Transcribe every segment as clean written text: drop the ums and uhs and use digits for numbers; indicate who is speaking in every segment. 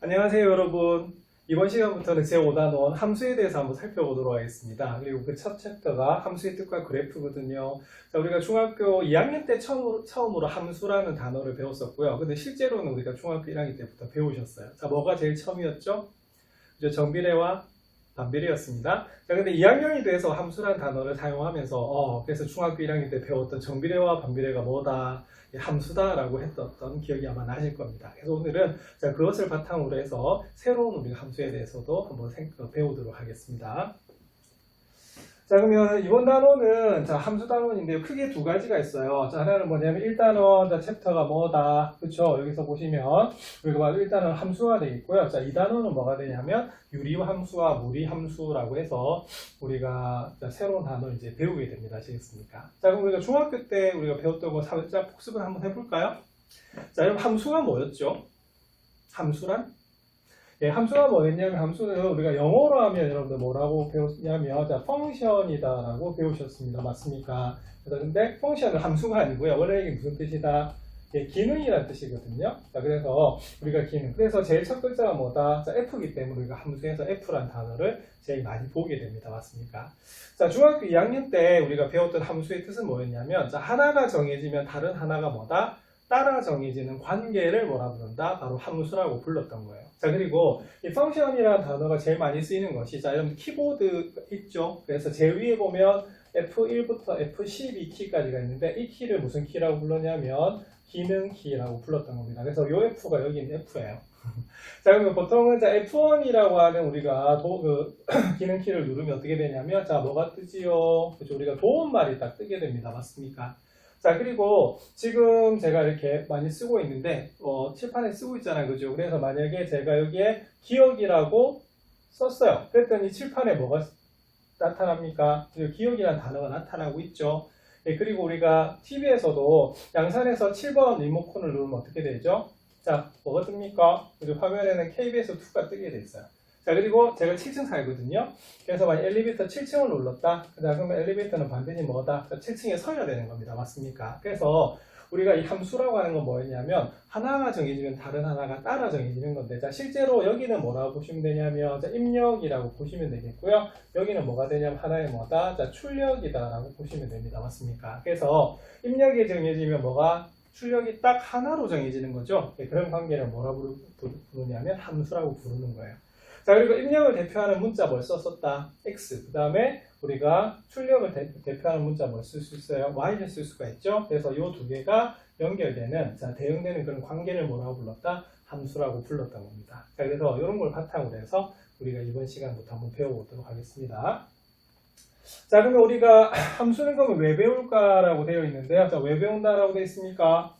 Speaker 1: 안녕하세요 여러분. 이번 시간부터는 제5단원 함수에 대해서 한번 살펴보도록 하겠습니다. 그리고 그 첫 챕터가 함수의 뜻과 그래프거든요. 자, 우리가 중학교 2학년 때 처음으로 함수라는 단어를 배웠었고요. 근데 실제로는 우리가 중학교 1학년 때부터 배우셨어요. 자, 뭐가 제일 처음이었죠? 그죠? 정비례와 반비례였습니다. 자, 근데 2학년이 돼서 함수란 단어를 사용하면서 그래서 중학교 1학년 때 배웠던 정비례와 반비례가 뭐다? 함수다라고 했던 기억이 아마 나실 겁니다. 그래서 오늘은 자, 그것을 바탕으로 해서 새로운 우리 함수에 대해서도 한번 배우도록 하겠습니다. 자, 그러면 이번 단원은 자, 함수 단원인데요. 크게 두 가지가 있어요. 자, 하나는 뭐냐면 1단원 자, 챕터가 뭐다. 그렇죠? 여기서 보시면 우리가 봐도 1단원 함수가 되겠고요. 자, 2단원은 뭐가 되냐면 유리함수와 무리함수라고 해서 우리가 자, 새로운 단어를 이제 배우게 됩니다. 아시겠습니까? 자, 그럼 우리가 중학교 때 우리가 배웠던 거 살짝 복습을 한번 해볼까요? 자, 여러분 함수가 뭐였죠? 함수란? 예, 함수가 뭐였냐면 함수는 우리가 영어로 하면 여러분들 뭐라고 배웠냐면 자, 펑션이다라고 배우셨습니다. 맞습니까? 근데 펑션은 함수가 아니고요. 원래 이게 무슨 뜻이다? 예, 기능이라는 뜻이거든요. 자, 그래서 우리가 기능. 그래서 제일 첫 글자가 뭐다? 자, F이기 때문에 우리가 함수에서 F라는 단어를 제일 많이 보게 됩니다. 맞습니까? 자, 중학교 2학년 때 우리가 배웠던 함수의 뜻은 뭐였냐면 자, 하나가 정해지면 다른 하나가 뭐다? 따라 정해지는 관계를 뭐라 부른다? 바로 함수라고 불렀던 거예요. 자, 그리고 이 펑션이라는 단어가 제일 많이 쓰이는 것이 자, 여러분 키보드 있죠? 그래서 제일 위에 보면 F1부터 F12키까지가 있는데 이 키를 무슨 키라고 불렀냐면 기능 키라고 불렀던 겁니다. 그래서 요 F가 여기 있는 F예요. 자, 그러면 보통은 자, F1이라고 하는 우리가 기능 키를 누르면 어떻게 되냐면 자, 뭐가 뜨지요? 그렇죠? 우리가 도움말이 딱 뜨게 됩니다. 맞습니까? 자, 그리고 지금 제가 이렇게 많이 쓰고 있는데 칠판에 쓰고 있잖아요. 그죠? 그래서 만약에 제가 여기에 기억이라고 썼어요. 그랬더니 칠판에 뭐가 나타납니까? 기억이라는 단어가 나타나고 있죠. 예, 그리고 우리가 TV에서도 양산에서 7번 리모컨을 누르면 어떻게 되죠? 자, 뭐가 뜹니까? 그리고 화면에는 KBS2가 뜨게 돼 있어요. 자, 그리고 제가 7층 살거든요. 그래서 만약 엘리베이터 7층을 눌렀다. 자, 그러면 엘리베이터는 반드시 뭐다? 7층에 서야 되는 겁니다. 맞습니까? 그래서 우리가 이 함수라고 하는 건 뭐였냐면 하나가 정해지면 다른 하나가 따라 정해지는 건데 자, 실제로 여기는 뭐라고 보시면 되냐면 자, 입력이라고 보시면 되겠고요. 여기는 뭐가 되냐면 하나의 뭐다? 자, 출력이다라고 보시면 됩니다. 맞습니까? 그래서 입력이 정해지면 뭐가 출력이 딱 하나로 정해지는 거죠. 그런 관계를 뭐라고 부르냐면 함수라고 부르는 거예요. 자, 그리고 입력을 대표하는 문자 뭘 썼었다? X. 그 다음에 우리가 출력을 대표하는 문자 뭘 쓸 수 있어요? Y를 쓸 수가 있죠. 그래서 이 두 개가 연결되는, 자, 대응되는 그런 관계를 뭐라고 불렀다? 함수라고 불렀던 겁니다. 자, 그래서 이런 걸 바탕으로 해서 우리가 이번 시간부터 한번 배워보도록 하겠습니다. 자, 그러면 우리가 함수는 그러면 왜 배울까라고 되어 있는데요. 자, 왜 배운다라고 되어 있습니까?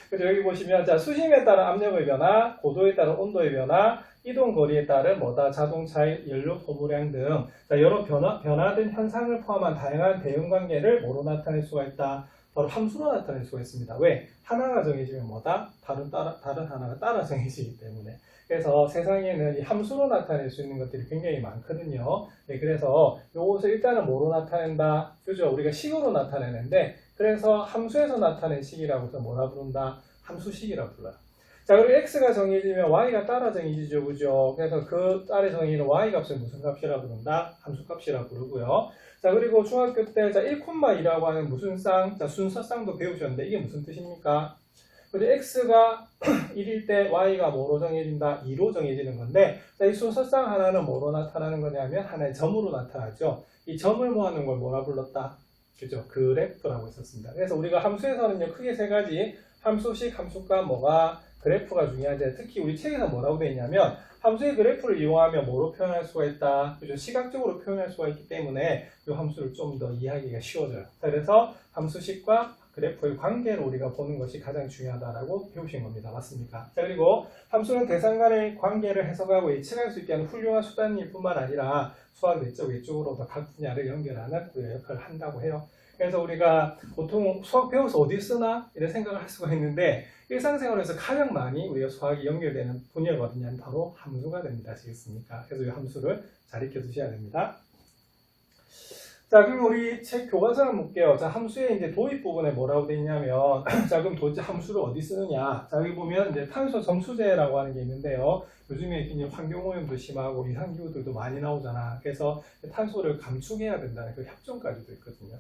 Speaker 1: 그래서 여기 보시면 자, 수심에 따른 압력의 변화, 고도에 따른 온도의 변화, 이동 거리에 따른 뭐다 자동차의 연료 소모량 등 자, 여러 변화된 현상을 포함한 다양한 대응 관계를 뭐로 나타낼 수가 있다? 바로 함수로 나타낼 수가 있습니다. 왜? 하나가 정해지면 뭐다? 다른 하나가 따라 정해지기 때문에. 그래서 세상에는 이 함수로 나타낼 수 있는 것들이 굉장히 많거든요. 네, 그래서 요것을 일단은 뭐로 나타낸다? 그죠? 우리가 식으로 나타내는데 그래서 함수에서 나타낸 식이라고 해서 뭐라 부른다? 함수식이라고 불러요. 자, 그리고 x가 정해지면 y가 따라 정해지죠, 그죠? 그래서 그 따라 정해지는 y 값을 무슨 값이라고 부른다? 함수값이라고 부르고요. 자, 그리고 중학교 때 자, 1,2라고 하는 무슨 쌍? 자, 순서쌍도 배우셨는데 이게 무슨 뜻입니까? 그리고 x가 1일 때 y가 뭐로 정해진다? 2로 정해지는 건데 자, 이 순서쌍 하나는 뭐로 나타나는 거냐면 하나의 점으로 나타나죠. 이 점을 모아놓은 걸 뭐라 불렀다? 그죠? 그래프라고 했었습니다. 그래서 우리가 함수에서는요, 크게 세 가지 함수식, 함수값, 뭐가 그래프가 중요한데 특히 우리 책에서 뭐라고 되어 있냐면 함수의 그래프를 이용하면 뭐로 표현할 수가 있다. 그죠? 시각적으로 표현할 수가 있기 때문에 이 함수를 좀 더 이해하기가 쉬워져요. 자, 그래서 함수식과 그래프의 관계를 우리가 보는 것이 가장 중요하다라고 배우신 겁니다. 맞습니까? 자, 그리고 함수는 대상 간의 관계를 해석하고 예측할 수 있게 하는 훌륭한 수단일 뿐만 아니라 수학 내적 외적으로도 각 분야를 연결하는 우리가 역할을 한다고 해요. 그래서 우리가 보통 수학 배워서 어디 쓰나? 이런 생각을 할 수가 있는데 일상생활에서 가장 많이 우리가 수학이 연결되는 분야가 어디냐면 바로 함수가 됩니다. 아시겠습니까? 그래서 이 함수를 잘 익혀 두셔야 됩니다. 자, 그럼 우리 책 교과서 한번 볼게요. 자, 함수의 이제 도입 부분에 뭐라고 돼 있냐면, 자, 그럼 도대체 함수를 어디 쓰느냐? 자, 여기 보면 이제 탄소 점수제라고 하는 게 있는데요. 요즘에 이제 환경오염도 심하고 이상기후들도 많이 나오잖아. 그래서 탄소를 감축해야 된다는 그 협정까지도 있거든요.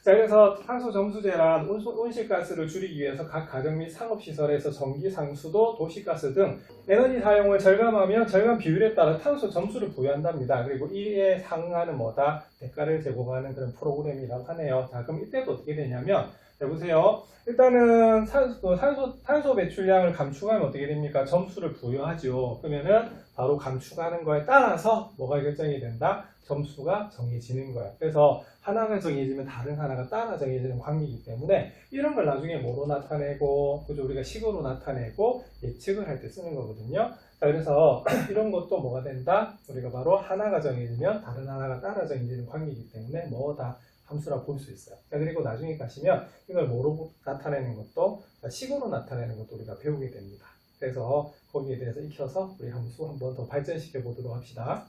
Speaker 1: 자, 그래서 탄소 점수제란 온실가스를 줄이기 위해서 각 가정 및 상업시설에서 전기, 상수도, 도시가스 등 에너지 사용을 절감하며 절감 비율에 따라 탄소 점수를 부여한답니다. 그리고 이에 상응하는 뭐다? 대가를 제공하는 그런 프로그램이라고 하네요. 자, 그럼 이때도 어떻게 되냐면, 자, 보세요. 일단은 탄소 배출량을 감축하면 어떻게 됩니까? 점수를 부여하죠. 그러면은 바로 감축하는 거에 따라서 뭐가 결정이 된다? 점수가 정해지는 거예요. 그래서 하나가 정해지면 다른 하나가 따라 정해지는 관계이기 때문에 이런 걸 나중에 뭐로 나타내고, 그죠? 우리가 식으로 나타내고 예측을 할 때 쓰는 거거든요. 자, 그래서 이런 것도 뭐가 된다? 우리가 바로 하나가 정해지면 다른 하나가 따라 정해지는 관계이기 때문에 뭐다? 함수라 볼 수 있어요. 자, 그리고 나중에 가시면 이걸 뭐로 나타내는 것도 식으로 나타내는 것도 우리가 배우게 됩니다. 그래서 거기에 대해서 익혀서 우리 함수 한번 더 발전시켜 보도록 합시다.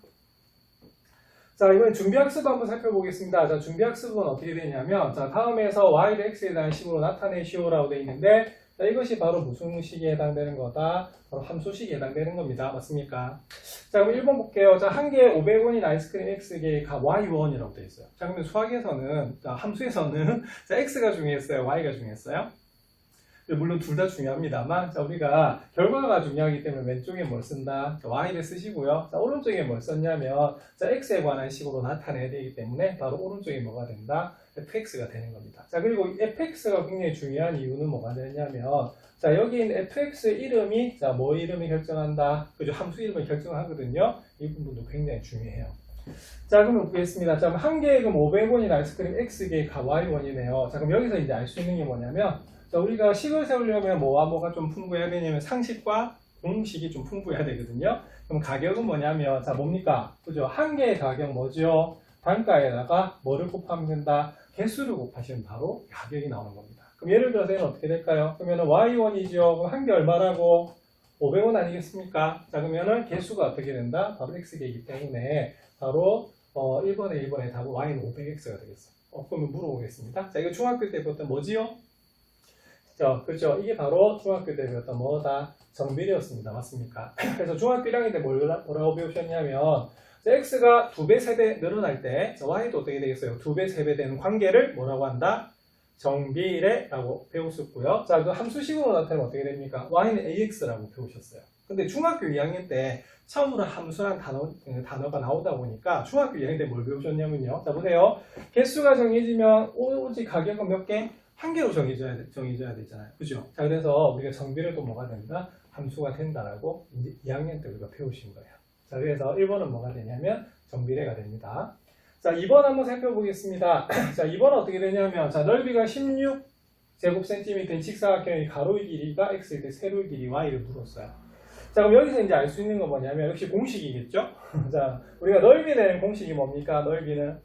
Speaker 1: 자, 이번엔 준비학습 한번 살펴보겠습니다. 자, 준비학습은 어떻게 되냐면, 자, 다음에서 y를 x에 대한 식으로 나타내시오라고 되어 있는데, 자, 이것이 바로 무슨 식에 해당되는 거다? 바로 함수식에 해당되는 겁니다. 맞습니까? 자, 그럼 1번 볼게요. 자, 한 개에 500원인 아이스크림 x개의 값 y1이라고 되어 있어요. 자, 그러면 수학에서는, 자, 함수에서는 자, x가 중요했어요? y가 중요했어요? 물론 둘 다 중요합니다만, 자, 우리가 결과가 중요하기 때문에 왼쪽에 뭘 쓴다? 자, y를 쓰시고요. 자, 오른쪽에 뭘 썼냐면, 자, x에 관한 식으로 나타내야 되기 때문에 바로 오른쪽에 뭐가 된다? fx가 되는 겁니다. 자, 그리고 fx가 굉장히 중요한 이유는 뭐가 되냐면, 자, 여기 있는 fx 이름이, 자, 뭐 이름이 결정한다? 그죠? 함수 이름을 결정하거든요. 이 부분도 굉장히 중요해요. 자, 그럼 보겠습니다. 자, 그럼 한 개에 그럼 500원인 아이스크림 x개의 값 y1이네요. 자, 그럼 여기서 이제 알 수 있는 게 뭐냐면, 자, 우리가 식을 세우려면 뭐와 뭐가 좀 풍부해야 되냐면 상식과 공식이 좀 풍부해야 되거든요. 그럼 가격은 뭐냐면, 자, 뭡니까? 그죠? 한 개의 가격 뭐죠? 단가에다가 뭐를 곱하면 된다? 개수를 곱하시면 바로 가격이 나오는 겁니다. 그럼 예를 들어서 얘는 어떻게 될까요? 그러면은 y1이죠. 그럼 한 개 얼마라고? 500원 아니겠습니까? 자, 그러면은 개수가 어떻게 된다? 바로 x개이기 때문에 바로 1번에 1번의 답은 y는 500x가 되겠어요. 그러면 물어보겠습니다. 자, 이거 중학교 때 배웠던 뭐지요? 그렇죠. 이게 바로 중학교 때 배웠던 뭐다? 정비례였습니다. 맞습니까? 그래서 중학교 1학년 때 뭐라고 배우셨냐면, x가 2배, 3배 늘어날 때 y도 어떻게 되겠어요? 2배, 3배 되는 관계를 뭐라고 한다? 정비례라고 배웠었고요. 자, 그 함수식으로 나타내면 어떻게 됩니까? y는 ax라고 배우셨어요. 근데 중학교 2학년 때 처음으로 함수란 단어가 나오다 보니까 중학교 2학년 때 뭘 배우셨냐면요. 자, 보세요. 개수가 정해지면 오직 가격은 몇 개? 한 개로 정해져야 되잖아요. 그죠? 자, 그래서 우리가 정비례도 뭐가 된다? 함수가 된다라고 이제 2학년 때 우리가 배우신 거예요. 자, 그래서 1번은 뭐가 되냐면 정비례가 됩니다. 자, 2번 한번 살펴보겠습니다. 자, 2번은 어떻게 되냐면, 자, 넓이가 16제곱센티미터인 직사각형의 가로의 길이가 x일 때 세로의 길이 y를 물었어요. 자, 그럼 여기서 이제 알 수 있는 건 뭐냐면, 역시 공식이겠죠? 자, 우리가 넓이 내는 공식이 뭡니까? 넓이는,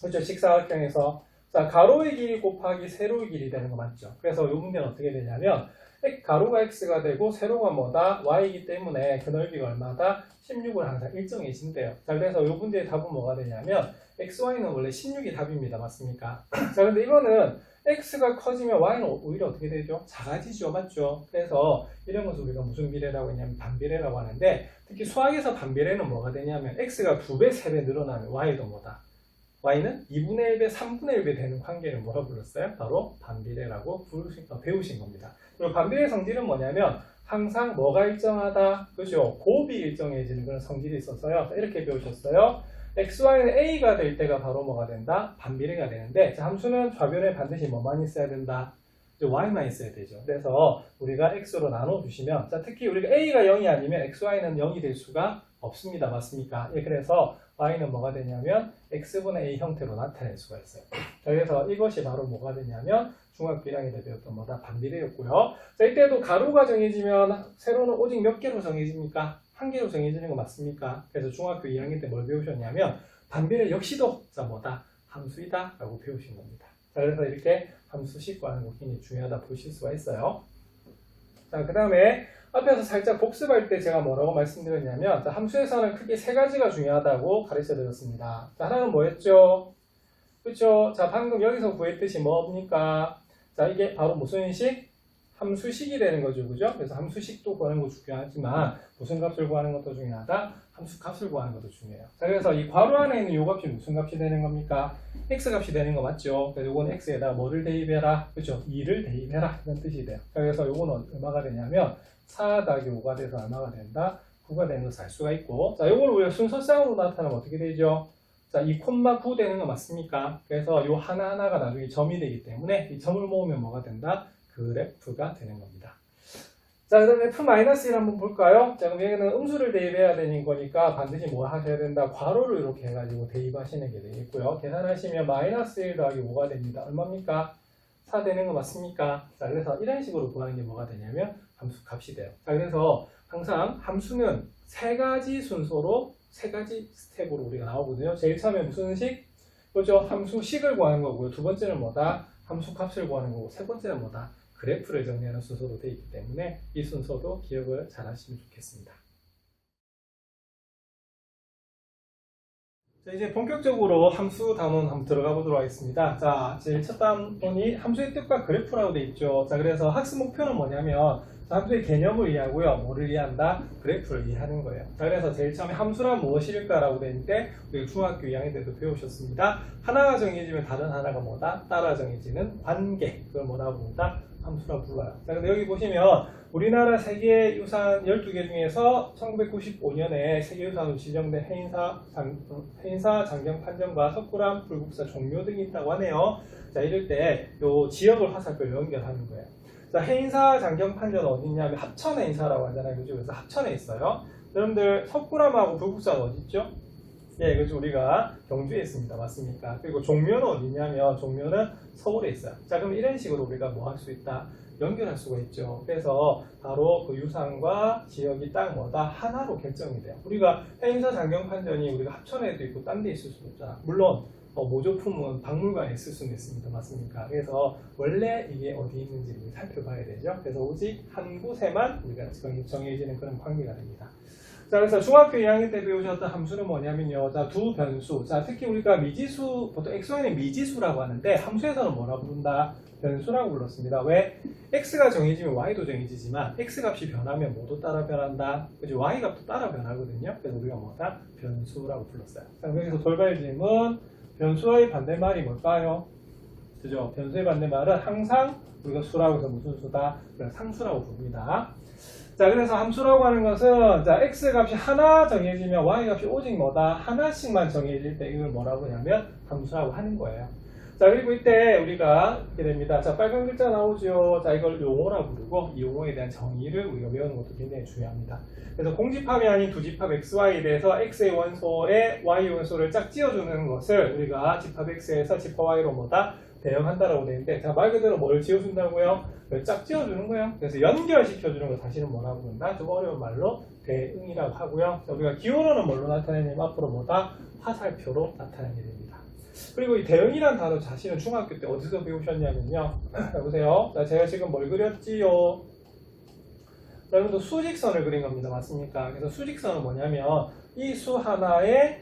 Speaker 1: 그렇죠? 직사각형에서 자, 가로의 길이 곱하기 세로의 길이 되는 거 맞죠? 그래서 이 문제는 어떻게 되냐면, 가로가 x가 되고 세로가 뭐다? y이기 때문에 그 넓이가 얼마다? 16을 항상 일정해진대요. 자, 그래서 이 문제의 답은 뭐가 되냐면 xy는 원래 16이 답입니다. 맞습니까? 자, 근데 이거는 x가 커지면 y는 오히려 어떻게 되죠? 작아지죠. 맞죠? 그래서 이런 것을 우리가 무슨 비례라고 했냐면 반비례라고 하는데, 특히 수학에서 반비례는 뭐가 되냐면 x가 2배, 3배 늘어나면 y도 뭐다? y는 2분의 1배, 3분의 1배 되는 관계를 뭐라고 불렀어요? 바로 반비례라고 배우신 겁니다. 그리고 반비례 성질은 뭐냐면 항상 뭐가 일정하다? 그죠? 곱이 일정해지는 그런 성질이 있어서요. 이렇게 배우셨어요. xy는 a가 될 때가 바로 뭐가 된다? 반비례가 되는데, 자, 함수는 좌변에 반드시 뭐만 있어야 된다? y만 있어야 되죠. 그래서 우리가 x로 나눠주시면, 자, 특히 우리가 a가 0이 아니면 xy는 0이 될 수가 없습니다. 맞습니까? 예, 그래서 y는 뭐가 되냐면 x분의 a 형태로 나타낼 수가 있어요. 자, 그래서 이것이 바로 뭐가 되냐면 중학교 1학년 때 배웠던 뭐다? 반비례였고요. 자, 이때도 가로가 정해지면 세로는 오직 몇 개로 정해집니까? 한 개로 정해지는 거 맞습니까? 그래서 중학교 2학년 때 뭘 배우셨냐면 반비례 역시도 자, 뭐다? 함수이다 라고 배우신 겁니다. 자, 그래서 이렇게 함수식과 하는 거 굉장히 중요하다 보실 수가 있어요. 자, 그 다음에 앞에서 살짝 복습할 때 제가 뭐라고 말씀드렸냐면, 자, 함수에서는 크게 세 가지가 중요하다고 가르쳐 드렸습니다. 자, 하나는 뭐였죠? 그렇죠? 자, 방금 여기서 구했듯이 뭡니까? 자, 이게 바로 무슨 식? 함수식이 되는 거죠. 그죠? 그래서 함수식도 구하는 것도 중요하지만 무슨 값을 구하는 것도 중요하다. 함수 값을 구하는 것도 중요해요. 자, 그래서 이 괄호 안에 있는 이 값이 무슨 값이 되는 겁니까? x 값이 되는 거 맞죠? 그래서 이건 x에다 뭐를 대입해라? 그죠? 2를 대입해라. 이런 뜻이 돼요. 자, 그래서 이거는 얼마가 되냐면 4 더하기 5가 돼서 얼마가 된다? 9가 되는 것을 알 수가 있고, 자, 이걸 우리가 순서쌍으로 나타나면 어떻게 되죠? 자, 2,9 되는 거 맞습니까? 그래서 이 하나하나가 나중에 점이 되기 때문에 이 점을 모으면 뭐가 된다? 그래프가 되는 겁니다. 자, 그 다음에 f-1을 한번 볼까요? 자, 그럼 여기는 음수를 대입해야 되는 거니까 반드시 뭐 하셔야 된다? 괄호를 이렇게 해가지고 대입하시는 게 되겠고요. 계산하시면 마이너스 1 더하기 5가 됩니다. 얼마입니까? 4 되는 거 맞습니까? 자, 그래서 이런 식으로 구하는 게 뭐가 되냐면 함수 값이 돼요. 자, 그래서 항상 함수는 세 가지 순서로 세 가지 스텝으로 우리가 나오거든요. 제일 처음에 무슨 식? 그죠? 함수식을 구하는 거고요. 두 번째는 뭐다? 함수 값을 구하는 거고, 세 번째는 뭐다? 그래프를 정리하는 순서로 되어 있기 때문에 이 순서도 기억을 잘 하시면 좋겠습니다. 자, 이제 본격적으로 함수 단원 한번 들어가 보도록 하겠습니다. 자, 제일 첫 단원이 함수의 뜻과 그래프라고 되어 있죠. 자, 그래서 학습 목표는 뭐냐면 함수의 개념을 이해하고요. 뭐를 이해한다? 그래프를 이해하는 거예요. 자, 그래서 제일 처음에 함수란 무엇일까라고 되어 있는데 우리 중학교 2학년 때도 배우셨습니다. 하나가 정해지면 다른 하나가 뭐다? 따라 정해지는 관계. 그걸 뭐라고 부른다? 함수라고 불러요. 자, 근데 여기 보시면 우리나라 세계유산 12개 중에서 1995년에 세계유산으로 지정된 해인사, 장경, 판전과 석굴암, 불국사, 종묘 등이 있다고 하네요. 자, 이럴 때 요 지역을 화살표로 연결하는 거예요. 자, 해인사, 장경, 판전은 어디 있냐면 합천에 인사라고 하잖아요. 그죠? 그래서 합천에 있어요. 여러분들 석굴암하고 불국사는 어디 있죠? 예, 그죠. 우리가 경주에 있습니다. 맞습니까? 그리고 종묘는 어디 있냐면 종묘는 서울에 있어요. 자, 그럼 이런 식으로 우리가 뭐 할 수 있다? 연결할 수가 있죠. 그래서 바로 그 유산과 지역이 딱 뭐다? 하나로 결정이 돼요. 우리가 해인사, 장경, 판전이 우리가 합천에도 있고 딴 데 있을 수도 없잖아. 물론 모조품은 박물관에 있을 수는 있습니다. 맞습니까? 그래서 원래 이게 어디 있는지를 살펴봐야 되죠. 그래서 오직 한 곳에만 우리가 정해지는 그런 관계가 됩니다. 자, 그래서 중학교 2학년 때 배우셨던 함수는 뭐냐면요. 자, 두 변수. 자, 특히 우리가 미지수, 보통 xy는 미지수라고 하는데 함수에서는 뭐라 부른다? 변수라고 불렀습니다. 왜? x가 정해지면 y도 정해지지만 x 값이 변하면 뭐도 따라 변한다. 그죠? y 값도 따라 변하거든요. 그래서 우리가 뭐다? 변수라고 불렀어요. 자, 여기서 돌발 질문. 변수의 반대말이 뭘까요? 그죠? 변수의 반대말은 항상 우리가 수라고 해서 무슨 수다? 상수라고 부릅니다. 자, 그래서 함수라고 하는 것은 자, x 값이 하나 정해지면 y 값이 오직 뭐다? 하나씩만 정해질 때 이걸 뭐라고 하냐면 함수라고 하는 거예요. 자, 그리고 이때 우리가 이렇게 됩니다. 자, 빨간 글자 나오죠. 자, 이걸 용어라고 부르고 이 용어에 대한 정의를 우리가 외우는 것도 굉장히 중요합니다. 그래서 공집합이 아닌 두집합 xy에 대해서 x의 원소에 y 원소를 짝 지어주는 것을 우리가 집합 x에서 집합 y로 뭐다? 대응한다라고 되어 있는데, 자, 말 그대로 뭘 지어준다고요? 짝 지어주는 거예요. 그래서 연결시켜주는 거 다시는 뭐라고 부른다? 좀 어려운 말로 대응이라고 하고요. 자, 우리가 기호로는 뭘로 나타내냐면 앞으로 뭐다? 화살표로 나타내게 됩니다. 그리고 이 대응이란 단어 자신은 중학교 때 어디서 배우셨냐면요. 보세요. 자, 제가 지금 뭘 그렸지요? 여러분도 수직선을 그린 겁니다. 맞습니까? 그래서 수직선은 뭐냐면 이 수 하나에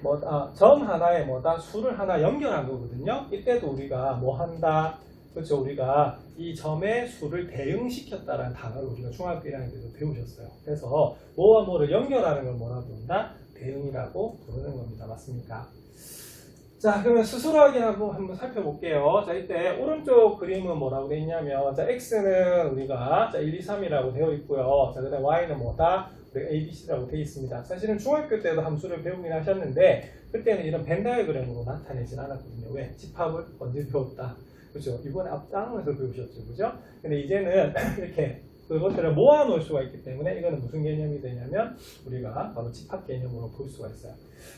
Speaker 1: 점 하나에 수를 하나 연결한 거거든요. 이때도 우리가 뭐 한다? 그렇죠. 우리가 이 점의 수를 대응시켰다라는 단어를 우리가 중학교 1학년 때도 배우셨어요. 그래서 뭐와 뭐를 연결하는 걸 뭐라고 부른다? 대응이라고 부르는 겁니다. 맞습니까? 자, 그러면 스스로하게 한번 살펴볼게요. 자, 이때 오른쪽 그림은 뭐라고 되어 있냐면, 자, x는 우리가 자, 1, 2, 3이라고 되어 있고요. 자, 그 다음에 y는 뭐다? A, B, C라고 되어 있습니다. 사실은 중학교 때도 함수를 배우긴 하셨는데, 그때는 이런 벤 다이어그램으로 나타내진 않았거든요. 왜? 집합을 언제 배웠다? 그렇죠? 이번에 앞장에서 배우셨죠. 그죠? 근데 이제는 이렇게 그것들을 모아놓을 수가 있기 때문에 이거는 무슨 개념이 되냐면 우리가 바로 집합 개념으로 볼 수가 있어요.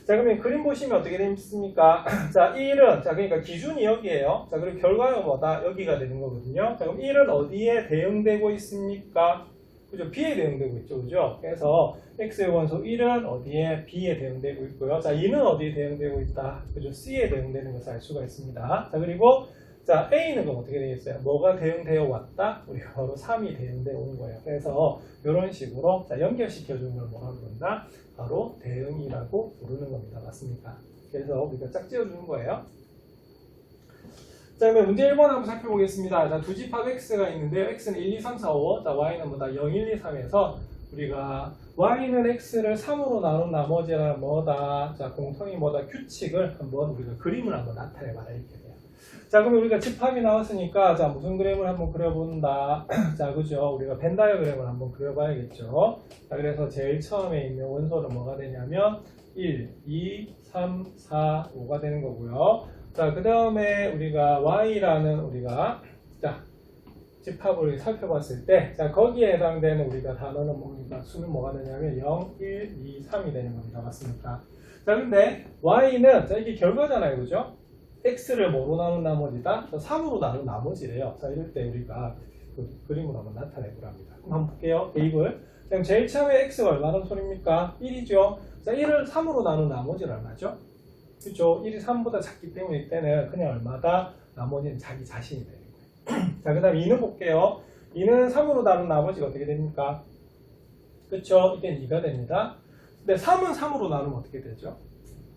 Speaker 1: 자, 그러면 그림 보시면 어떻게 되십니까? 자, 1은 자, 그러니까 기준이 여기에요. 자, 그리고 결과는 뭐다? 여기가 되는 거거든요. 자, 그럼 1은 어디에 대응되고 있습니까? 그죠? B에 대응되고 있죠. 그죠? 그래서 X의 원소 1은 어디에? B에 대응되고 있고요. 자, 2는 어디에 대응되고 있다? 그죠? C에 대응되는 것을 알 수가 있습니다. 자, 그리고 자, A는 그럼 어떻게 되겠어요? 뭐가 대응되어 왔다? 우리가 바로 3이 대응되어 온 거예요. 그래서 이런 식으로 자, 연결시켜주는 걸 뭐라고 부른다? 바로 대응이라고 부르는 겁니다. 맞습니까? 그래서 우리가 짝 지어주는 거예요. 자, 그러면 문제 1번 한번 살펴보겠습니다. 자, 두 집합 x가 있는데요. x는 1, 2, 3, 4, 5. 자, y는 뭐다? 0, 1, 2, 3에서 우리가 y는 x를 3으로 나눈 나머지는 뭐다? 자, 공통이 뭐다? 규칙을 한번 우리가 그림을 한번 나타내봐라 이렇게 돼요. 자, 그러면 우리가 집합이 나왔으니까 자, 무슨 그림을 한번 그려본다. 자, 그죠? 우리가 벤 다이어그램을 한번 그려봐야겠죠. 자, 그래서 제일 처음에 있는 원소는 뭐가 되냐면 1, 2, 3, 4, 5가 되는 거고요. 자, 그 다음에 우리가 y라는 우리가 자, 집합을 살펴봤을 때, 자, 거기에 해당되는 우리가 단어는 뭡니까? 수는 뭐가 되냐면 0, 1, 2, 3이 되는 겁니다. 맞습니까? 자, 근데 y는, 자, 이게 결과잖아요. 그죠? x를 뭐로 나눈 나머지다? 3으로 나눈 나머지래요. 자, 이럴 때 우리가 그 그림으로 한번 나타내보랍니다. 그럼 한번 볼게요. 대입을. 그럼 제일 처음에 x가 얼마나 소리입니까? 1이죠. 자, 1을 3으로 나눈 나머지는 얼마죠? 그죠? 1이 3보다 작기 때문에 이때는 그냥 얼마다? 나머지는 자기 자신이 되는 거예요. 자, 그 다음 2는 볼게요. 2는 3으로 나눈 나머지가 어떻게 됩니까? 그쵸? 이때는 2가 됩니다. 근데 3은 3으로 나누면 어떻게 되죠?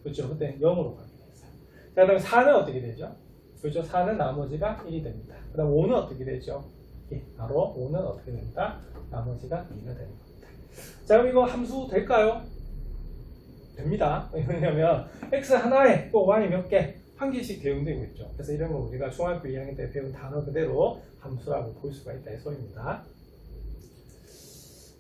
Speaker 1: 그쵸? 그때 0으로 가게 됐어요. 자, 그 다음 4는 어떻게 되죠? 그죠? 4는 나머지가 1이 됩니다. 그 다음 5는 어떻게 되죠? 예, 바로 5는 어떻게 됩니다? 나머지가 2가 되는 겁니다. 자, 그럼 이거 함수 될까요? 됩니다. 왜냐면 x 하나에 또 y 몇 개, 한 개씩 대응되고 있죠. 그래서 이런 거 우리가 중학교 2학년 때 배운 단어 그대로 함수라고 볼 수가 있다 이 소리입니다.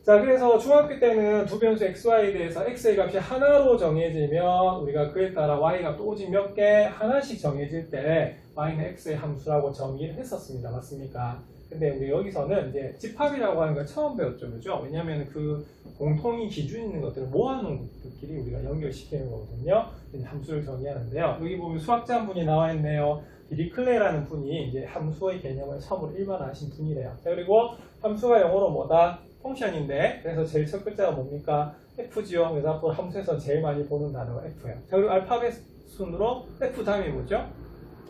Speaker 1: 자, 그래서 중학교 때는 두 변수 xy에 대해서 x의 값이 하나로 정해지면 우리가 그에 따라 y 값도 오직 몇 개 하나씩 정해질 때 y는 x의 함수라고 정의를 했었습니다. 맞습니까? 근데 우리 여기서는 이제 집합이라고 하는 걸 처음 배웠죠. 그죠? 왜냐하면 그 공통이 기준 있는 것들을 모아놓은 것들끼리 우리가 연결시키는 거거든요. 함수를 정의하는데요. 여기 보면 수학자 한 분이 나와 있네요. 디리클레라는 분이 이제 함수의 개념을 처음으로 일반화하신 분이래요. 자, 그리고 함수가 영어로 뭐다? 펑션인데, 그래서 제일 첫 글자가 뭡니까? F지요. 그래서 앞으로 함수에서 제일 많이 보는 단어가 F예요. 자, 그리고 알파벳 순으로 F 다음이 뭐죠?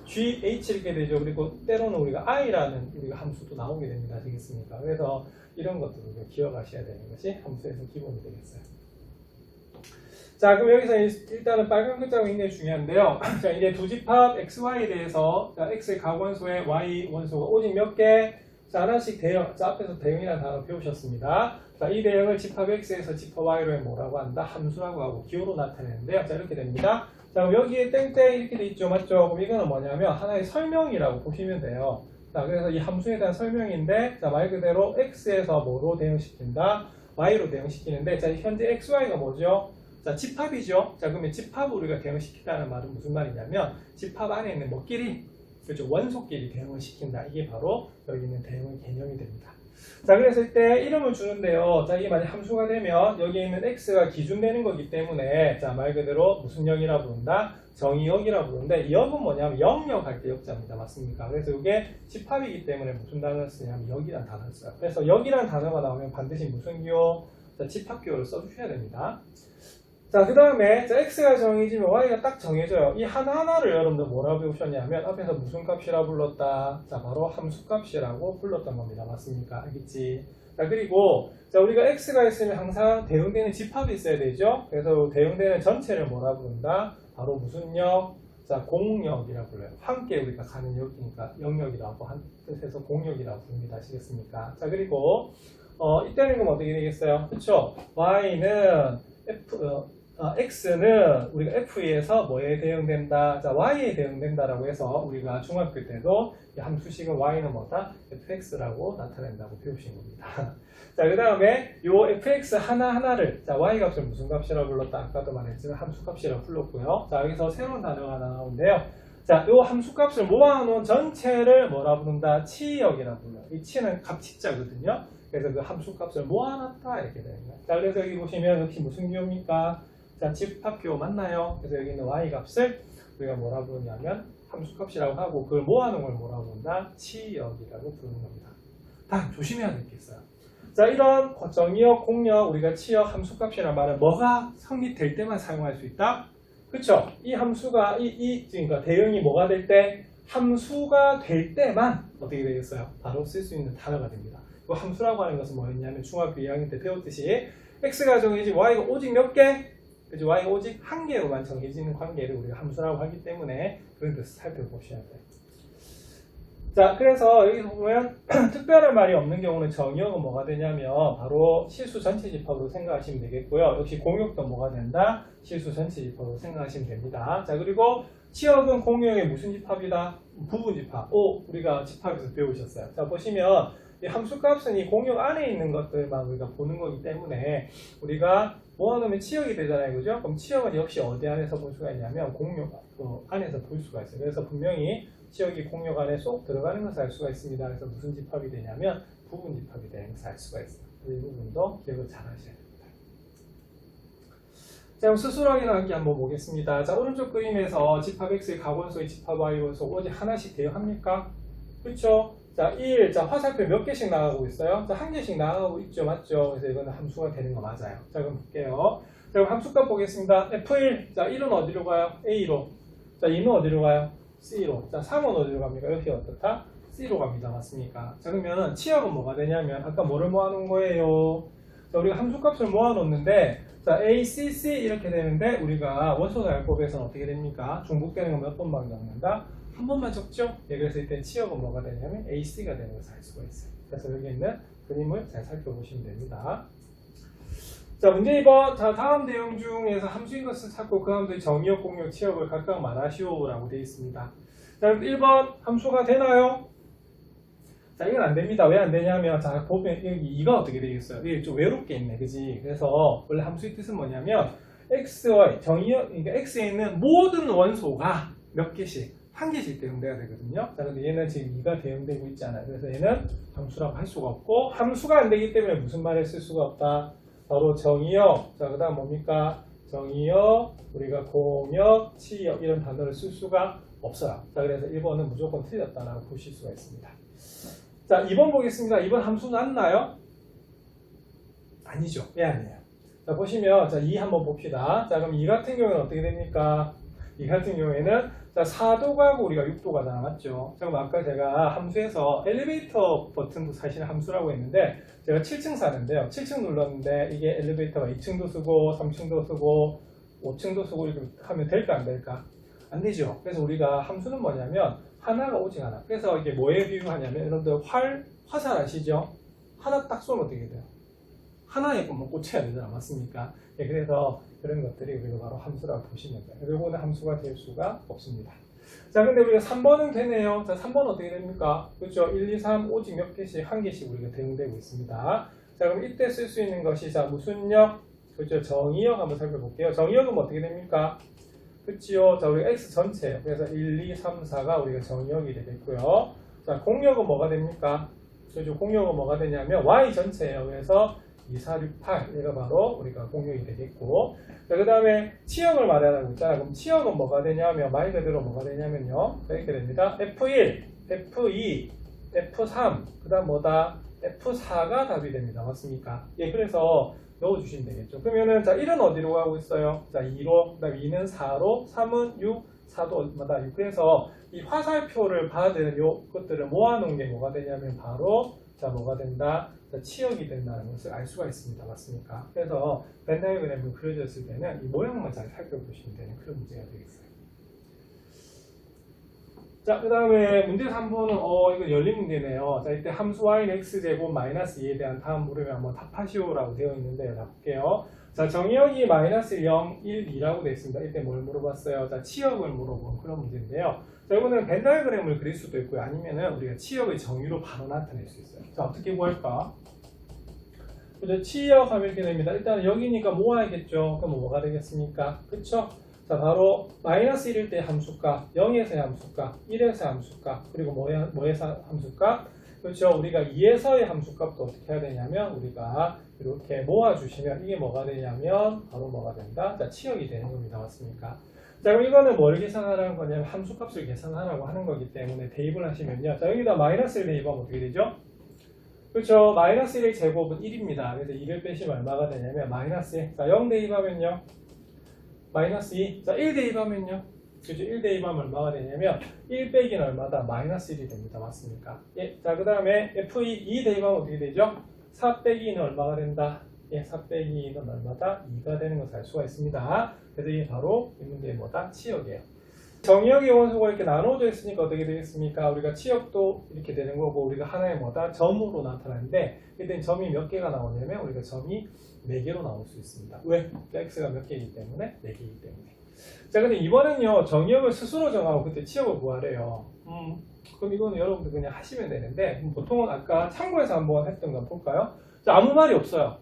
Speaker 1: G, H 이렇게 되죠. 그리고 때로는 우리가 I라는 우리가 함수도 나오게 됩니다. 되겠습니까? 그래서 이런 것들을 우리가 기억하셔야 되는 것이 함수에서 기본이 되겠어요. 자, 그럼 여기서 일단은 빨간 글자가 굉장히 중요한데요. 자, 이제 두 집합 XY에 대해서 자, X의 각원소에 Y 원소가 오직 몇 개? 자, 하나씩 대형, 자, 앞에서 대형이라는 단어 배우셨습니다. 자, 이 대형을 집합 X에서 집합 Y로 뭐라고 한다? 함수라고 하고 기호로 나타내는데요. 자, 이렇게 됩니다. 자, 그럼 여기에 땡땡 이렇게 돼 있죠. 맞죠? 그럼 이거는 뭐냐면 하나의 설명이라고 보시면 돼요. 자, 그래서 이 함수에 대한 설명인데, 자, 말 그대로 X에서 뭐로 대응시킨다? Y로 대응시키는데, 자, 현재 XY가 뭐죠? 자, 집합이죠. 자, 그러면 집합을 우리가 대응시킨다는 말은 무슨 말이냐면, 집합 안에 있는 뭐끼리? 그렇죠. 원소끼리 대응을 시킨다. 이게 바로 여기 있는 대응의 개념이 됩니다. 자, 그래서 이때 이름을 주는데요. 자, 이게 만약 함수가 되면 여기 있는 x가 기준되는 거기 때문에 자, 말 그대로 무슨 역이라 부른다? 정의역이라 부르는데 이 역은 뭐냐면 영역 할 때 역자입니다. 맞습니까? 그래서 이게 집합이기 때문에 무슨 단어를 쓰냐면 역이라는 단어를 써요. 그래서 역이라는 단어가 나오면 반드시 무슨 기호? 자, 집합기호를 써주셔야 됩니다. 자, 그 다음에 x가 정해지면 y가 딱 정해져요. 이 하나하나를 여러분들 뭐라고 배우셨냐면 앞에서 무슨 값이라 불렀다? 자, 바로 함수값이라고 불렀던 겁니다. 맞습니까? 알겠지? 자, 그리고 자, 우리가 x가 있으면 항상 대응되는 집합이 있어야 되죠? 그래서 대응되는 전체를 뭐라 부른다? 바로 무슨 역? 자, 공역이라고 불러요. 함께 우리가 가는 역이니까 영역이라고 한 뜻에서 공역이라고 부릅니다. 아시겠습니까? 자, 그리고 이때는 그럼 어떻게 되겠어요? 그쵸? y는 x는 우리가 f에서 뭐에 대응된다? 자, y에 대응된다라고 해서 우리가 중학교 때도 이 함수식은 y는 뭐다? fx라고 나타낸다고 배우신 겁니다. 자, 그 다음에 요 fx 하나하나를 자, y 값을 무슨 값이라고 불렀다? 아까도 말했지만 함수 값이라고 불렀고요. 자, 여기서 새로운 단어가 나오는데요. 자, 요 함수 값을 모아놓은 전체를 뭐라 부른다? 치역이라고 불러요. 이 치는 값치자거든요. 그래서 그 함수 값을 모아놨다 이렇게 되는 거예요. 자, 그래서 여기 보시면 역시 무슨 기호입니까? 자, 집합기호 맞나요? 그래서 여기 있는 y 값을 우리가 뭐라 부르냐면 함수 값이라고 하고 그걸 모아놓은 걸 뭐라고 부른다? 치역이라고 부르는 겁니다. 다음 조심해야 될 게 있어요. 자, 이런 정의역, 공역, 우리가 치역, 함수 값이라는 말은 뭐가 성립될 때만 사용할 수 있다? 그쵸? 이 함수가 그러니까 대응이 뭐가 될 때? 함수가 될 때만 어떻게 되겠어요? 바로 쓸 수 있는 단어가 됩니다. 그 함수라고 하는 것은 뭐였냐면 중학교 2학년 때 배웠듯이 x가 정해진 y가 오직 몇 개? 그죠? y가 오직 한 개로만 정해지는 관계를 우리가 함수라고 하기 때문에 그런 뜻을 살펴보셔야 돼요. 자, 그래서 여기 보면 특별한 말이 없는 경우는 정의역은 뭐가 되냐면 바로 실수 전체 집합으로 생각하시면 되겠고요. 역시 공역도 뭐가 된다? 실수 전체 집합으로 생각하시면 됩니다. 자, 그리고 치역은 공역의 무슨 집합이다? 부분 집합. 우리가 집합에서 배우셨어요. 자, 보시면 이 함수값은 이 공역 안에 있는 것들만 우리가 보는 거기 때문에 우리가 모아놓으면 치역이 되잖아요. 그죠? 그럼 치역은 역시 어디 안에서 볼 수가 있냐면 공역 안에서 볼 수가 있어요. 그래서 분명히 치역이 공역 안에 쏙 들어가는 것을 알 수가 있습니다. 그래서 무슨 집합이 되냐면 부분 집합이 되는 것을 알 수가 있어요. 이 부분도 기억을 잘 하셔야 됩니다. 자, 그럼 스스로 확인하기 한번 보겠습니다. 자, 오른쪽 그림에서 집합 X의 가원소의 집합 Y 원소 오직 하나씩 대응합니까? 그렇죠? 자, 1. 자, 화살표 몇 개씩 나가고 있어요? 자, 한 개씩 나가고 있죠. 맞죠? 그래서 이거는 함수가 되는 거 맞아요. 자, 그럼 볼게요. 자, 그럼 함수값 보겠습니다. F1. 자, 1은 어디로 가요? A로. 자, 2는 어디로 가요? C로. 자, 3은 어디로 갑니까? 여기 어떻다? C로 갑니다. 맞습니까? 자, 그러면 치역은 뭐가 되냐면 아까 뭐를 모아놓은 거예요? 자, 우리가 함수값을 모아놓는데 자, A, C, C 이렇게 되는데 우리가 원소사용법에서는 어떻게 됩니까? 중복되는 건 몇 번만 적는다? 한 번만 적죠? 예, 그래서 이때 치역은 뭐가 되냐면 AC가 되는 것을 알 수가 있어요. 그래서 여기 있는 그림을 잘 살펴보시면 됩니다. 자, 문제 2번. 자, 다음 내용 중에서 함수인 것을 찾고 그 함수의 정의역, 공역, 치역을 각각 말하시오 라고 되어 있습니다. 자, 그럼 1번 함수가 되나요? 자, 이건 안 됩니다. 왜 안 되냐면, 자, 보면 여기 2가 어떻게 되겠어요? 이게 좀 외롭게 있네. 그지? 그래서 원래 함수의 뜻은 뭐냐면 x의 정의역, 그러니까 x에 있는 모든 원소가 몇 개씩, 한 개씩 대응돼야 되거든요. 자, 근데 얘는 지금 2가 대응되고 있잖아요. 그래서 얘는 함수라고 할 수가 없고, 함수가 안 되기 때문에 무슨 말을 쓸 수가 없다? 바로 정의역, 자, 그 다음 뭡니까? 정의역, 우리가 공역, 치역 이런 단어를 쓸 수가 없어요. 자, 그래서 1번은 무조건 틀렸다라고 보실 수가 있습니다. 자, 2번 보겠습니다. 2번 함수 났나요? 아니죠. 왜 아니에요? 자, 보시면, 자, 2 한번 봅시다. 자, 그럼 2 같은 경우에는 어떻게 됩니까? 2 같은 경우에는, 자, 4도 가고 우리가 6도 가잖아. 맞죠? 자, 그럼 아까 제가 함수에서 엘리베이터 버튼도 사실 함수라고 했는데, 제가 7층 사는데요. 7층 눌렀는데, 이게 엘리베이터가 2층도 쓰고, 3층도 쓰고, 5층도 쓰고, 이렇게 하면 될까, 안 될까? 안 되죠. 그래서 우리가 함수는 뭐냐면, 하나가 오직 하나. 그래서 이게 뭐에 비유하냐면, 여러분들 화살 아시죠? 하나 딱 쏘면 어떻게 돼요? 하나에 뭐 꽂혀야 되잖아. 맞습니까? 예, 그래서 그런 것들이 우리가 바로 함수라고 보시면 돼요. 요거는 함수가 될 수가 없습니다. 자, 근데 우리가 3번은 되네요. 자, 3번은 어떻게 됩니까? 그렇죠? 1, 2, 3, 오직 몇 개씩, 한 개씩 우리가 대응되고 있습니다. 자, 그럼 이때 쓸 수 있는 것이, 자, 무슨 역? 그렇죠? 정의역 한번 살펴볼게요. 정의역은 어떻게 됩니까? 그치요? 자, 우리가 X 전체예요. 그래서 1, 2, 3, 4가 우리가 정의역이 되겠고요. 자, 공역은 뭐가 됩니까? 그렇죠? 공역은 뭐가 되냐면 Y 전체예요. 그래서 2, 4, 6, 8 얘가 바로 우리가 공역이 되겠고, 자, 그 다음에 치역을 말하라고 있잖아요. 그럼 치역은 뭐가 되냐면 말 그대로 뭐가 되냐면요, 자, 이렇게 됩니다. F1, F2, F3, 그 다음 뭐다? F4가 답이 됩니다. 맞습니까? 예, 그래서 넣어주시면 되겠죠. 그러면은, 자, 1은 어디로 가고 있어요? 자, 2로, 그 다음에 2는 4로, 3은 6, 4도 얼마다? 6. 그래서 이 화살표를 받은 요것들을 모아놓은 게 뭐가 되냐면 바로, 자, 뭐가 된다? 자, 치역이 된다는 것을 알 수가 있습니다. 맞습니까? 그래서 벤 다이어그램을 그려졌을 때는 이 모양만 잘 살펴보시면 되는 그런 문제가 되겠어요. 자, 그 다음에 문제 3번은 이거 열린 문제네요. 자, 이때 함수 y는 x제곱 마이너스 2에 대한 다음 물음에 한번 답하시오라고 되어 있는데, 자, 볼게요. 자, 정의역이 마이너스 0, 1, 2라고 되어 있습니다. 이때 뭘 물어봤어요? 자, 치역을 물어본 그런 문제인데요. 자, 이거는 벤 다이어그램을 그릴 수도 있고요. 아니면은 우리가 치역의 정의로 바로 나타낼 수 있어요. 자, 어떻게 구할까? 그죠? 치역 하면 이렇게 됩니다. 일단 여기니까 모아야겠죠. 그럼 뭐가 되겠습니까? 그쵸? 자, 바로 마이너스 1일 때 함수값, 0에서의 함수값, 1에서의 함수값, 그리고 뭐에서 함수값? 그렇죠. 우리가 2에서의 함수값도 어떻게 해야 되냐면 우리가 이렇게 모아주시면 이게 뭐가 되냐면 바로 뭐가 된다? 자, 치역이 되는 겁니다. 맞습니까? 자, 그럼 이거는 뭘 계산하라는 거냐면 함수값을 계산하라고 하는 거기 때문에 대입을 하시면요. 자, 여기다 마이너스 1 대입하면 어떻게 되죠? 그렇죠. 마이너스 1의 제곱은 1입니다. 그래서 2를 빼시면 얼마가 되냐면 마이너스 1. 자, 0 대입하면요. 마이너스 2. 자, 1 대입하면요. 그죠? 1 대입하면 얼마가 되냐면 1 빼기는 얼마다? 마이너스 1이 됩니다. 맞습니까? 예. 자, 그 다음에 F2 2 대입하면 어떻게 되죠? 4 빼기는 얼마가 된다? 예, 4 빼기는 얼마다? 2가 되는 것을 알 수가 있습니다. 그래서 이게 바로 이 문제의 뭐다? 치역이에요. 정의역의 원소가 이렇게 나눠져 있으니까 어떻게 되겠습니까? 우리가 치역도 이렇게 되는 거고 우리가 하나의 뭐다? 점으로 나타나는데 이때 점이 몇 개가 나오냐면 우리가 점이 4개로 나올 수 있습니다. 왜? x가 몇 개이기 때문에 4개이기 때문에. 자, 근데 이번엔요 정의역을 스스로 정하고 그때 치역을 구하래요. 그럼 이거는 여러분들 그냥 하시면 되는데 보통은 아까 참고해서 한번 했던 거 볼까요? 자, 아무 말이 없어요.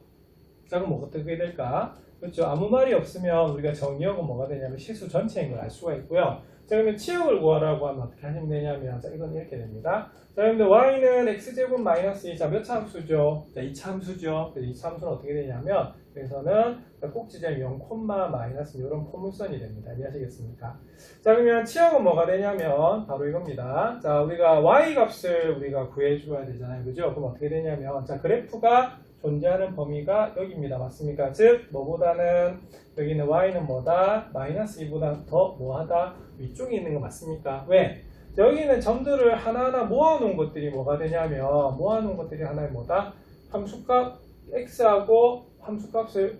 Speaker 1: 자, 그럼 뭐 어떻게 될까? 그렇죠. 아무 말이 없으면 우리가 정의역은 뭐가 되냐면 실수 전체인 걸 알 수가 있고요. 자, 그러면 치역을 구하라고 하면 어떻게 하시면 되냐면, 자, 이건 이렇게 됩니다. 자, 그런데 y는 x제곱 마이너스 2, 자, 몇 차 함수죠? 자, 2차 함수죠. 그래서 2차 함수는 어떻게 되냐면, 여기서는 꼭지점 0, 마이너스 이런 포물선이 됩니다. 이해하시겠습니까? 자, 그러면 치역은 뭐가 되냐면, 바로 이겁니다. 자, 우리가 y 값을 우리가 구해줘야 되잖아요. 그죠? 그럼 어떻게 되냐면, 자, 그래프가 존재하는 범위가 여기입니다. 맞습니까? 즉, 뭐보다는 여기는 y는 뭐다? 마이너스 2보다 더 뭐하다? 위쪽에 있는 거 맞습니까? 왜? 여기는 점들을 하나하나 모아놓은 것들이 뭐가 되냐면 모아놓은 것들이 하나의 뭐다? 함수값 x하고 함수값을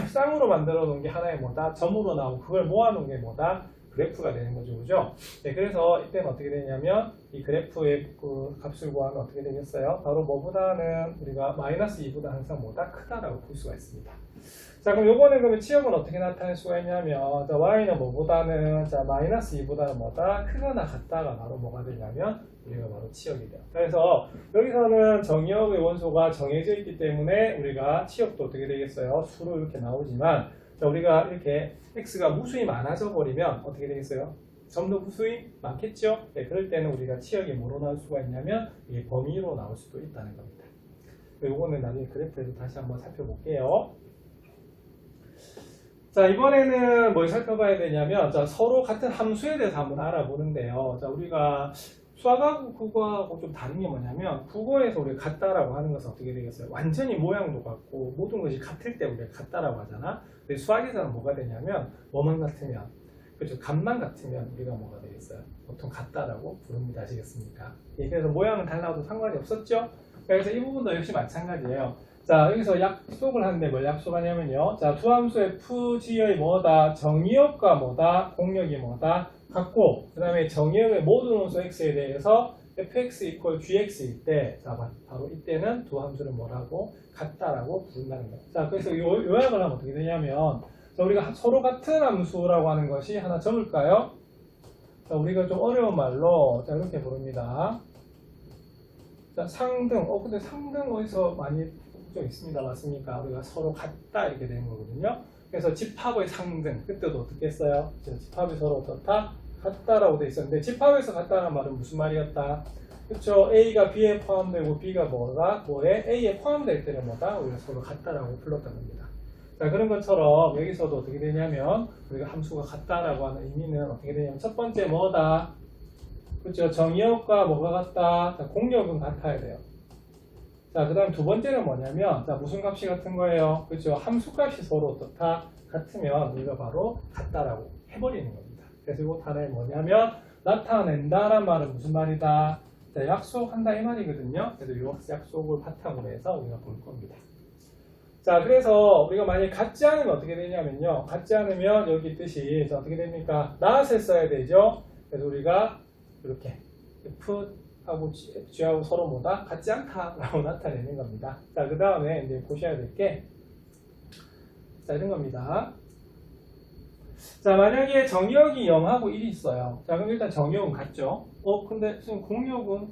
Speaker 1: 쌍으로 만들어 놓은 게 하나의 뭐다? 점으로 나오고 그걸 모아놓은 게 뭐다? 그래프가 되는 거죠. 그죠? 네, 그래서 이때는 어떻게 되냐면 이 그래프의 그 값을 구하면 어떻게 되겠어요? 바로 뭐보다는 우리가 마이너스 2보다 항상 뭐다? 크다라고 볼 수가 있습니다. 자, 그럼 요거는 그러면 치역은 어떻게 나타낼 수가 있냐면 자, y는 뭐보다는 자, 마이너스 2보다는 뭐다? 크거나 같다가 바로 뭐가 되냐면 우리가 바로 치역이 돼요. 그래서 여기서는 정의역의 원소가 정해져 있기 때문에 우리가 치역도 어떻게 되겠어요? 수로 이렇게 나오지만 자, 우리가 이렇게 x가 무수히 많아져 버리면 어떻게 되겠어요? 점도 무수히 많겠죠? 네, 그럴 때는 우리가 치역이 뭐로 나올 수가 있냐면 이게 범위로 나올 수도 있다는 겁니다. 요거는 나중에 그래프에서 다시 한번 살펴볼게요. 자, 이번에는 뭘 살펴봐야 되냐면 자, 서로 같은 함수에 대해서 한번 알아보는데요. 자, 우리가 수학하고 국어하고 좀 다른 게 뭐냐면 국어에서 우리가 같다라고 하는 것은 어떻게 되겠어요? 완전히 모양도 같고 모든 것이 같을 때 우리가 같다라고 하잖아. 근데 수학에서는 뭐가 되냐면 뭐만 같으면 그렇죠. 값만 같으면 우리가 뭐가 되겠어요? 보통 같다라고 부릅니다. 아시겠습니까? 예, 그래서 모양은 달라도 상관이 없었죠? 그래서 이 부분도 역시 마찬가지예요. 자, 여기서 약속을 하는데 뭘 약속하냐면요. 자, 두 함수 FG의 뭐다? 정의역과 뭐다? 공역이 뭐다? 같고, 그 다음에 정의역의 모든 함수 X에 대해서 fx equal gx일 때, 자, 바로 이때는 두 함수를 뭐라고? 같다라고 부른다는 거예요. 자, 그래서 요약을 하면 어떻게 되냐면, 자, 우리가 서로 같은 함수라고 하는 것이 하나 적을까요? 자, 우리가 좀 어려운 말로, 자, 이렇게 부릅니다. 자, 상등. 근데 상등 어디서 많이 좀 있습니다. 맞습니까? 우리가 서로 같다 이렇게 되는 거거든요. 그래서 집합의 상등. 그때도 어떻게 했어요? 집합이 서로 어떻다? 같다라고 돼 있었는데 집합에서 같다는 말은 무슨 말이었다? 그렇죠? A가 B에 포함되고 B가 뭐에 A에 포함될 때는 뭐다? 우리가 서로 같다라고 불렀던 겁니다. 자, 그런 것처럼 여기서도 어떻게 되냐면 우리가 함수가 같다라고 하는 의미는 어떻게 되냐면 첫 번째 뭐다? 그렇죠? 정의역과 뭐가 같다? 자, 공역은 같아야 돼요. 자, 그 다음 두 번째는 뭐냐면 자, 무슨 값이 같은 거예요? 그렇죠? 함수값이 서로 어떻다? 같으면 우리가 바로 같다라고 해버리는 겁니다. 그래서 이거 하나의 뭐냐면 나타낸다란 말은 무슨 말이다? 자, 약속한다 이 말이거든요. 그래서 이 약속을 바탕으로 해서 우리가 볼 겁니다. 자, 그래서 우리가 만약에 같지 않으면 어떻게 되냐면요. 같지 않으면 여기 뜻이 자, 어떻게 됩니까? not을 써야 되죠. 그래서 우리가 이렇게 F하고 G하고 서로 뭐다? 같지 않다라고 나타내는 겁니다. 자, 그 다음에 이제 보셔야 될 게 자, 이런 겁니다. 자, 만약에 정의역이 0하고 1이 있어요. 자, 그럼 일단 정의역은 같죠? 근데 지금 공역은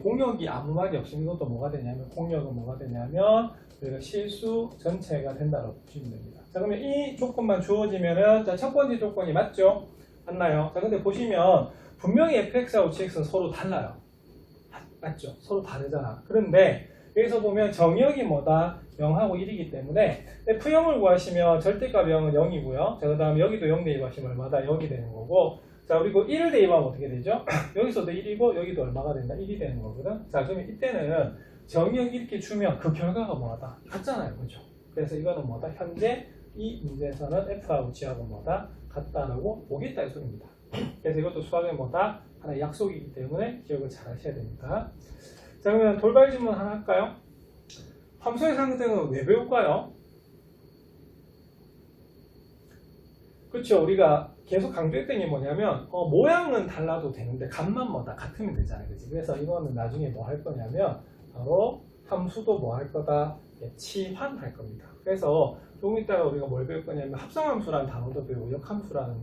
Speaker 1: 공역이 아무 말이 없이 이것도 뭐가 되냐면 공역은 뭐가 되냐면 우리가 실수 전체가 된다고 보시면 됩니다. 자, 그러면 이 조건만 주어지면은 자, 첫 번째 조건이 맞죠? 맞나요? 자, 근데 보시면 분명히 fx하고 gx는 서로 달라요. 맞죠? 서로 다르잖아. 그런데 여기서 보면 정의역이 뭐다? 0하고 1이기 때문에 F0을 구하시면 절대값 0은 0이고요. 자, 그 다음에 여기도 0 대입하시면 얼마다? 0이 되는 거고 자, 그리고 1을 대입하면 어떻게 되죠? 여기서도 1이고 여기도 얼마가 된다? 1이 되는 거거든. 자, 그러면 이때는 정의역 이렇게 주면 그 결과가 뭐다? 같잖아요. 그렇죠? 그래서 이거는 뭐다? 현재 이 문제에서는 F하고 G하고 뭐다? 같다라고 보겠다 이 소리입니다. 그래서 이것도 수학의 뭐다? 하나의 약속이기 때문에 기억을 잘 하셔야 됩니다. 자, 그러면 돌발 질문 하나 할까요? 함수의 상등은 왜 배울까요? 그렇죠. 우리가 계속 강조했던 게 뭐냐면 모양은 달라도 되는데 값만 뭐다 같으면 되잖아요. 그치? 그래서 이거는 나중에 뭐 할 거냐면 바로 함수도 뭐 할 거다? 예, 치환할 겁니다. 그래서 조금 이따가 우리가 뭘 배울 거냐면 합성함수라는 단어도 배우고 역함수라는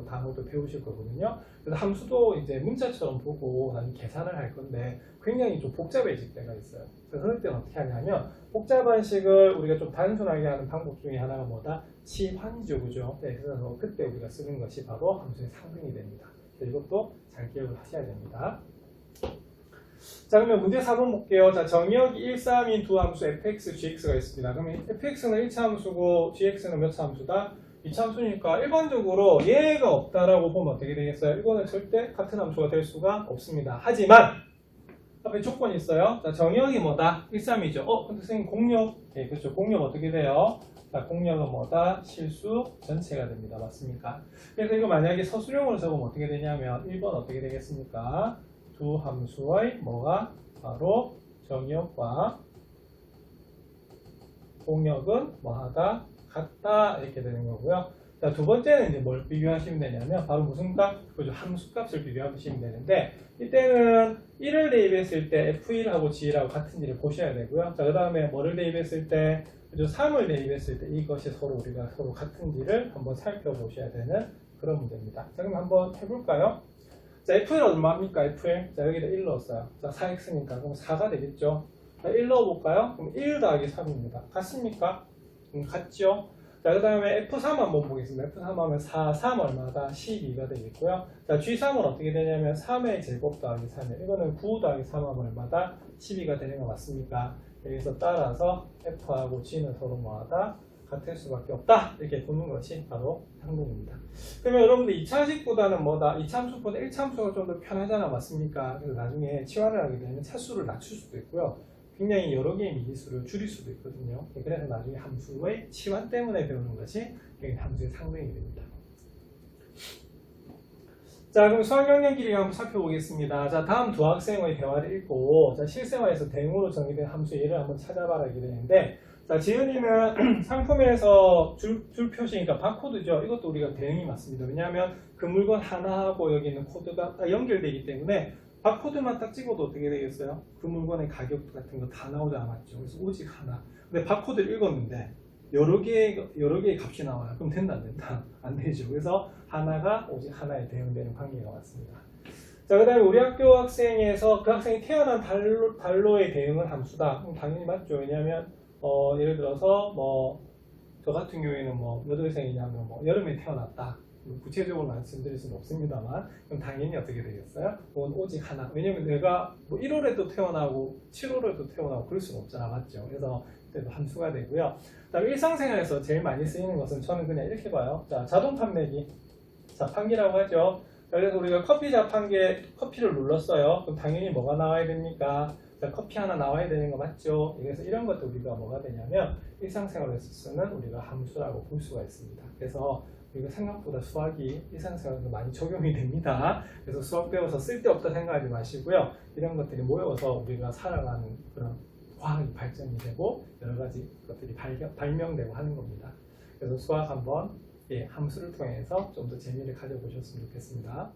Speaker 1: 단어도 배우실 거거든요. 그래서 함수도 이제 문자처럼 보고 나중에 계산을 할 건데 굉장히 좀 복잡해질 때가 있어요. 그래서 그럴 때는 어떻게 하냐면 복잡한 식을 우리가 좀 단순하게 하는 방법 중에 하나가 뭐다? 치환이죠, 그죠? 네, 그래서 그때 우리가 쓰는 것이 바로 함수의 상등이 됩니다. 이것도 잘 기억을 하셔야 됩니다. 자, 그러면 문제 4번 볼게요. 자, 정의역이 1, 3인 두 함수 fx, gx가 있습니다. 그러면 fx는 1차 함수고 gx는 몇 차 함수다? 2차 함수니까 일반적으로 얘가 없다라고 보면 어떻게 되겠어요? 이거는 절대 같은 함수가 될 수가 없습니다. 하지만 앞에 조건이 있어요. 자, 정의역이 뭐다? 1, 3이죠. 근데 선생님 공역, 네, 그렇죠. 공역 어떻게 돼요? 자, 공역은 뭐다? 실수 전체가 됩니다. 맞습니까? 그래서 이거 만약에 서술형으로 적으면 어떻게 되냐면 1번 어떻게 되겠습니까? 두 함수의 뭐가 바로 정의역과 공역은 뭐하다 같다 이렇게 되는 거고요. 자, 두 번째는 이제 뭘 비교하시면 되냐면 바로 무슨 값? 그죠? 함수값을 비교하시면 되는데 이때는 1을 대입했을 때 f1하고 g1하고 같은지를 보셔야 되고요. 자, 그 다음에 뭐를 대입했을 때 그죠? 3을 대입했을 때 이것이 우리가 서로 같은지를 한번 살펴보셔야 되는 그런 문제입니다. 자, 그럼 한번 해볼까요? 자, f1 얼마입니까? f1. 자, 여기다 1 넣었어요. 자, 4x니까 그럼 4가 되겠죠? 자, 1 넣어볼까요? 그럼 1 더하기 3입니다. 같습니까? 같죠? 자, 그 다음에 F3 한번 보겠습니다. F3 하면 4, 3 얼마다? 12가 되겠고요. 자, G3은 어떻게 되냐면 3의 제곱 더하기 3이에요. 이거는 9 더하기 3 하면 얼마다? 12가 되는 거 맞습니까? 여기서 따라서 F하고 G는 서로 뭐하다? 같을 수밖에 없다. 이렇게 보는 것이 바로 상등입니다. 그러면 여러분들 2차식보다는 뭐다? 2차함수보다 1차함수가 좀 더 편하잖아. 맞습니까? 그래서 나중에 치환을 하게 되면 차수를 낮출 수도 있고요. 굉장히 여러 개의 미지수를 줄일 수도 있거든요. 그래서 나중에 함수의 치환 때문에 배우는 것이 함수의 상등이 됩니다. 자, 그럼 수학영역 길이 한번 살펴보겠습니다. 자, 다음 두 학생의 대화를 읽고 자, 실생활에서 대응으로 정의된 함수의 예를 한번 찾아봐라 이렇게 되는데 자, 지은이는 상품에서 줄 표시니까 바코드죠. 이것도 우리가 대응이 맞습니다. 왜냐하면 그 물건 하나하고 여기 있는 코드가 다 연결되기 때문에 바코드만 딱 찍어도 어떻게 되겠어요? 그 물건의 가격 같은 거 다 나오지 않았죠. 그래서 오직 하나. 근데 바코드를 읽었는데 여러 개의 값이 나와요. 그럼 된다 안 된다? 안 되죠. 그래서 하나가 오직 하나에 대응되는 관계가 맞습니다. 자, 그 다음에 우리 학교 학생에서 그 학생이 태어난 달로에 대응은 함수다. 그럼 당연히 맞죠. 왜냐하면 예를 들어서 저 같은 경우에는 몇 월생이냐면 여름에 태어났다. 구체적으로 말씀드릴 수는 없습니다만 그럼 당연히 어떻게 되겠어요? 그건 오직 하나. 왜냐면 내가 1월에도 태어나고 7월에도 태어나고 그럴 수는 없잖아. 맞죠? 그래서 그때도 함수가 되고요. 그다음에 일상생활에서 제일 많이 쓰이는 것은 저는 그냥 이렇게 봐요. 자, 자동 판매기. 자판기라고 하죠. 자, 그래서 우리가 커피 자판기에 커피를 눌렀어요. 그럼 당연히 뭐가 나와야 됩니까? 자, 커피 하나 나와야 되는 거 맞죠? 그래서 이런 것도 우리가 뭐가 되냐면 일상생활에서 쓰는 우리가 함수라고 볼 수가 있습니다. 그래서 우리가 생각보다 수학이 일상생활에서 많이 적용이 됩니다. 그래서 수학 배워서 쓸데없다 생각하지 마시고요. 이런 것들이 모여서 우리가 살아가는 그런 과학이 발전이 되고 여러 가지 것들이 발명되고 하는 겁니다. 그래서 수학 한번 함수를 통해서 좀 더 재미를 가져보셨으면 좋겠습니다.